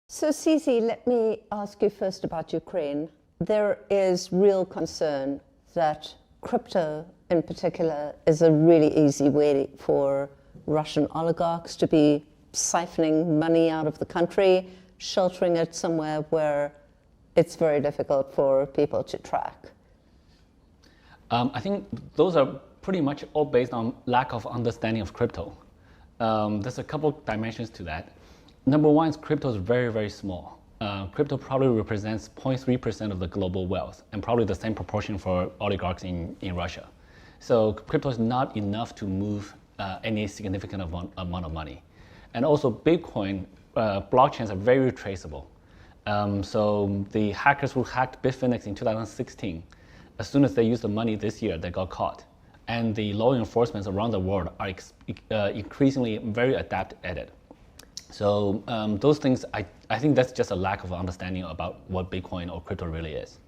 So, Cici, let me ask you first about Ukraine. There is real concern that crypto, in particular, is a really easy way for Russian oligarchs to be siphoning money out of the country, sheltering it somewhere where it's very difficult for people to track. I think those are pretty much all based on lack of understanding of crypto. There's a couple dimensions to that. Number one is crypto is very, very small. Crypto probably represents 0.3% of the global wealth, and probably the same proportion for oligarchs in Russia. So crypto is not enough to move any significant amount of money. And also Bitcoin, blockchains are very traceable. So the hackers who hacked Bitfinex in 2016, as soon as they used the money this year, they got caught. And the law enforcement around the world are increasingly very adept at it. So those things, I think that's just a lack of understanding about what Bitcoin or crypto really is.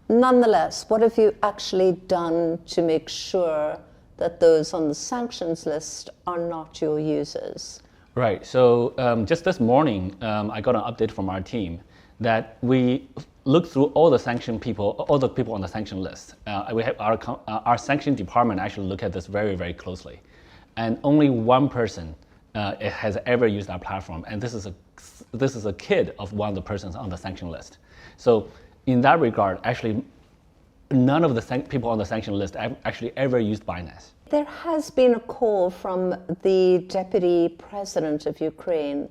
Nonetheless, what have you actually done to make sure that those on the sanctions list are not your users? Right, so just this morning, I got an update from our team that we looked through all the sanctioned people, all the people on the sanction list. We have our sanction department actually look at this very, very closely. And only one person has ever used our platform, and this is a kid of one of the persons on the sanction list. So in that regard, actually, none of the people on the sanction list actually ever used Binance. There has been a call from the deputy president of Ukraine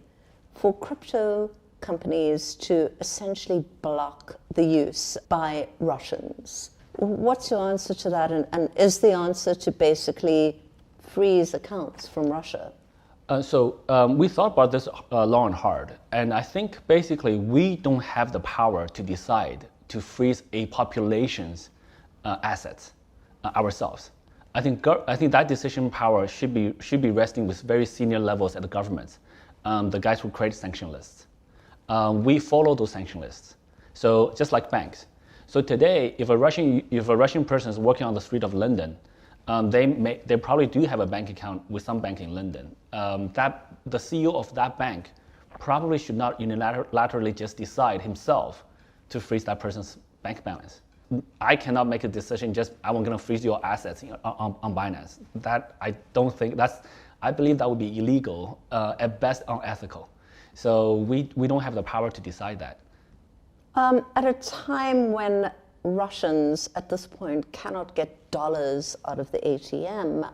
for crypto companies to essentially block the use by Russians. What's your answer to that? And is the answer to basically freeze accounts from Russia? So we thought about this long and hard, and I think basically we don't have the power to decide to freeze a population's assets ourselves. I think that decision power should be resting with very senior levels at the governments, the guys who create sanction lists. We follow those sanction lists, so just like banks. So today, if a Russian person is working on the street of London, they probably do have a bank account with some bank in London. The CEO of that bank probably should not unilaterally just decide himself to freeze that person's bank balance. I cannot make a decision just I'm going to freeze your assets on Binance. I believe that would be illegal, at best unethical. So we don't have the power to decide that. At a time when Russians at this point cannot get dollars out of the ATM,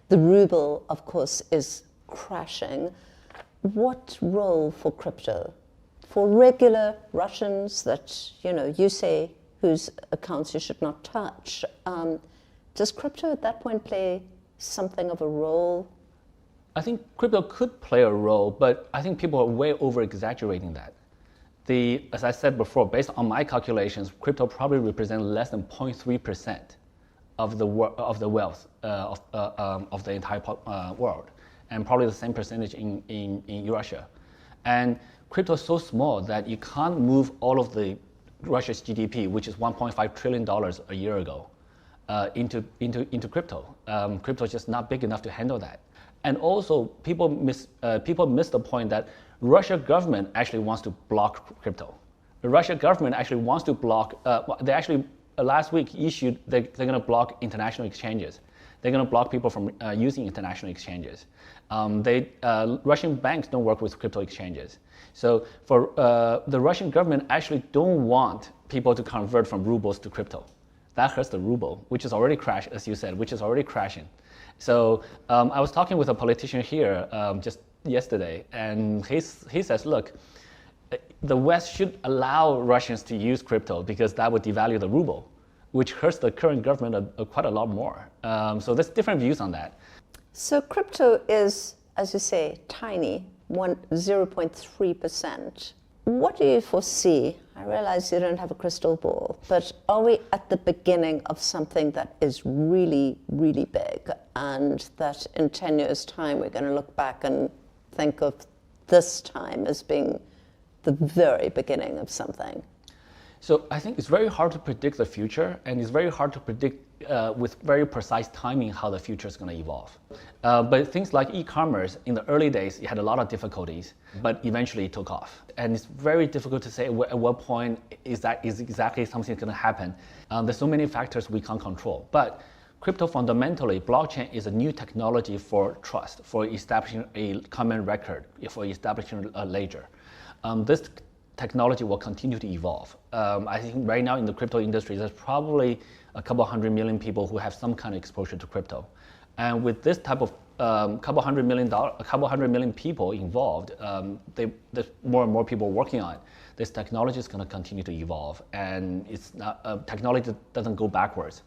the ruble, of course, is crashing. What role for crypto? For regular Russians that, you say whose accounts you should not touch, does crypto at that point play something of a role? I think crypto could play a role, but I think people are way over-exaggerating that. As I said before, based on my calculations, crypto probably represents less than 0.3% of the wealth of the entire world, and probably the same percentage in Russia. And crypto is so small that you can't move all of the Russia's GDP, which is $1.5 trillion a year ago, into crypto. Crypto is just not big enough to handle that. And also, people miss the point that Russia government actually wants to block crypto. The Russia government actually wants to block. They actually last week issued they're going to block international exchanges. They're going to block people from using international exchanges. Russian banks don't work with crypto exchanges. So for the Russian government actually don't want people to convert from rubles to crypto. That hurts the ruble, which is already crashed, as you said, which is already crashing. So I was talking with a politician here just yesterday, and he says, look, the West should allow Russians to use crypto because that would devalue the ruble, which hurts the current government quite a lot more. So there's different views on that. So crypto is, as you say, tiny, 0.3%. What do you foresee? I realize you don't have a crystal ball, but are we at the beginning of something that is really, really big, and that in 10 years' time we're going to look back and think of this time as being the very beginning of something? So I think it's very hard to predict the future, and it's very hard to predict with very precise timing how the future is going to evolve. But things like e-commerce, in the early days, it had a lot of difficulties, but eventually it took off. And it's very difficult to say at what point is exactly something going to happen. There's so many factors we can't control. But crypto fundamentally, blockchain is a new technology for trust, for establishing a common record, for establishing a ledger. This technology will continue to evolve. I think right now in the crypto industry, there's probably a couple hundred million people who have some kind of exposure to crypto. And with this type of a couple hundred million people involved, there's more and more people working on it. This technology is going to continue to evolve, and it's not technology that doesn't go backwards.